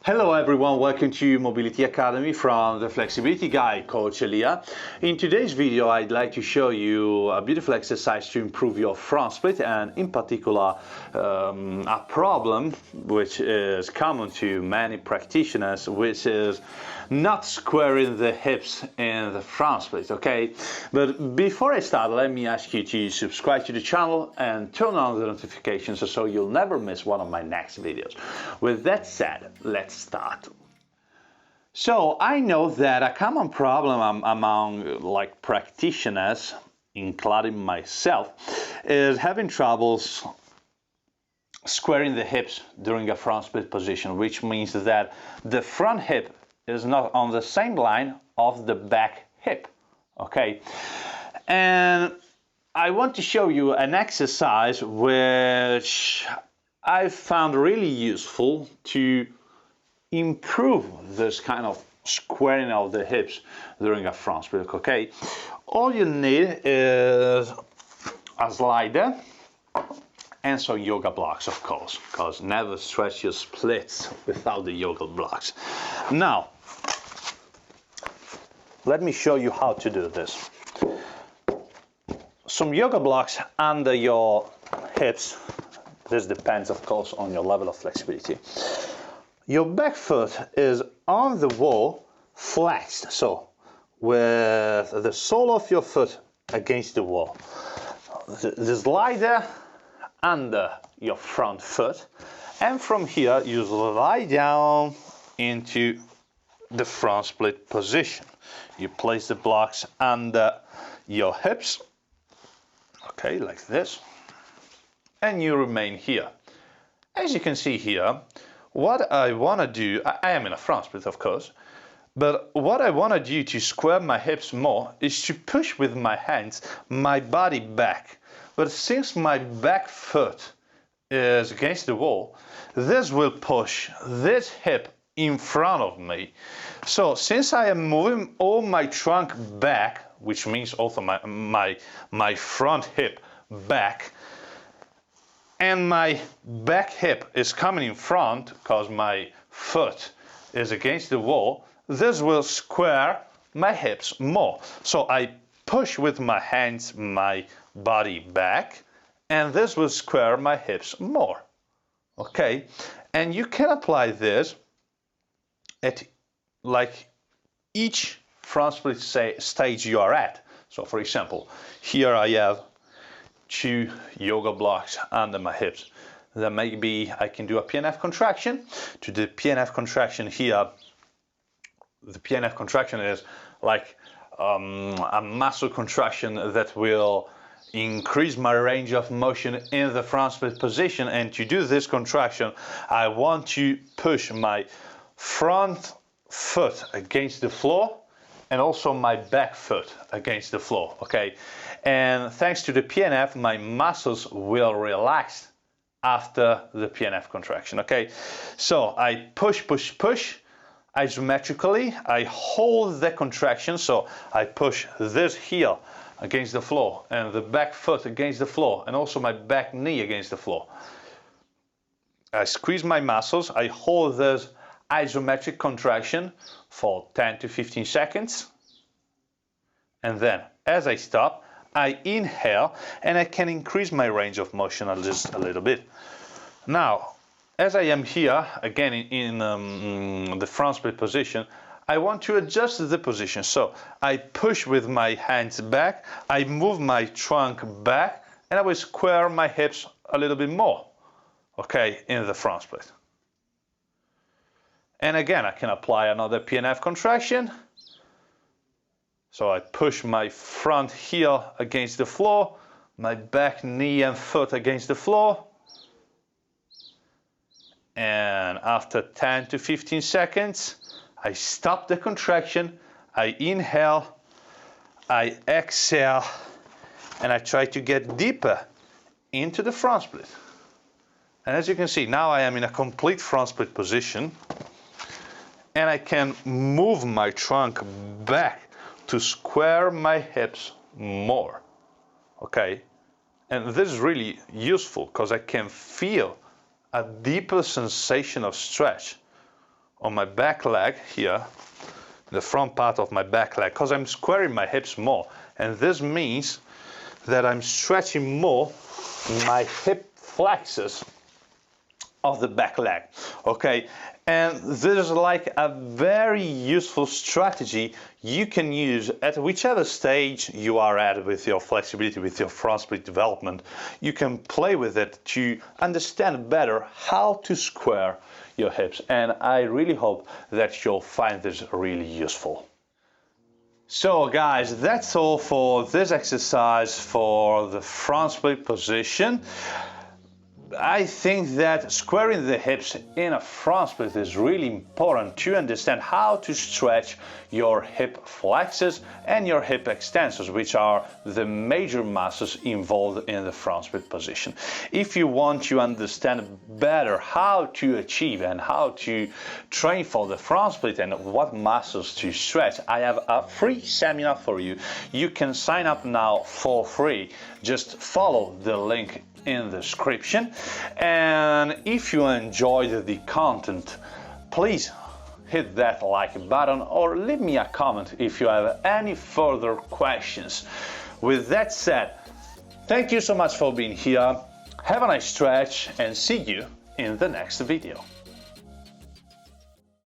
Hello everyone, welcome to Mobility Academy from the Flexibility Guy, Coach Elia. In today's video I'd like to show you a beautiful exercise to improve your front split, and in particular a problem which is common to many practitioners, which is not squaring the hips in the front split, okay? But before I start, let me ask you to subscribe to the channel and turn on the notifications so you'll never miss one of my next videos. With that said, let's start. So I know that a common problem among practitioners, including myself, is having troubles squaring the hips during a front split position, which means that the front hip is not on the same line of the back hip, okay? And I want to show you an exercise which I found really useful to improve this kind of squaring of the hips during a front split, okay? All you need is a slider and some yoga blocks, of course, because never stretch your splits without the yoga blocks. Now, let me show you how to do this. Some yoga blocks under your hips. This depends, of course, on your level of flexibility. Your back foot is on the wall, flexed, so with the sole of your foot against the wall. The slider under your front foot, and from here you slide down into the front split position. You place the blocks under your hips, okay, like this, and you remain here. As you can see here, what I want to do, I am in a front split, of course, but what I want to do to square my hips more is to push with my hands my body back. But since my back foot is against the wall, this will push this hip in front of me. So since I am moving all my trunk back, which means also my front hip back, and my back hip is coming in front because my foot is against the wall, this will square my hips more. So I push with my hands my body back, and this will square my hips more, okay? And you can apply this at each front split stage you are at. So for example, here I have 2 yoga blocks under my hips. Then maybe I can do a PNF contraction. To the PNF contraction here, the PNF contraction is like a muscle contraction that will increase my range of motion in the front split position. And to do this contraction, I want to push my front foot against the floor and also my back foot against the floor, okay? And thanks to the PNF, my muscles will relax after the PNF contraction, okay? So I push, push, push isometrically. I hold the contraction, so I push this heel against the floor and the back foot against the floor and also my back knee against the floor. I squeeze my muscles. I hold this isometric contraction for 10 to 15 seconds. And then as I stop, I inhale and I can increase my range of motion just a little bit. Now, as I am here, again in the front split position, I want to adjust the position. So I push with my hands back, I move my trunk back, and I will square my hips a little bit more, okay, in the front split. And again, I can apply another PNF contraction. So I push my front heel against the floor, my back knee and foot against the floor. And after 10 to 15 seconds, I stop the contraction, I inhale, I exhale, and I try to get deeper into the front split. And as you can see, now I am in a complete front split position. And I can move my trunk back to square my hips more, okay? And this is really useful because I can feel a deeper sensation of stretch on my back leg here, the front part of my back leg, because I'm squaring my hips more. And this means that I'm stretching more my hip flexors of the back leg, okay? And this is like a very useful strategy you can use at whichever stage you are at with your flexibility, with your front split development. You can play with it to understand better how to square your hips, and I really hope that you'll find this really useful. So guys, that's all for this exercise for the front split position. I think that squaring the hips in a front split is really important to understand how to stretch your hip flexors and your hip extensors, which are the major muscles involved in the front split position. If you want to understand better how to achieve and how to train for the front split and what muscles to stretch, I have a free seminar for you. You can sign up now for free. Just follow the link in the description, and if you enjoyed the content, please hit that like button or leave me a comment if you have any further questions. With that said, thank you so much for being here, have a nice stretch, and see you in the next video.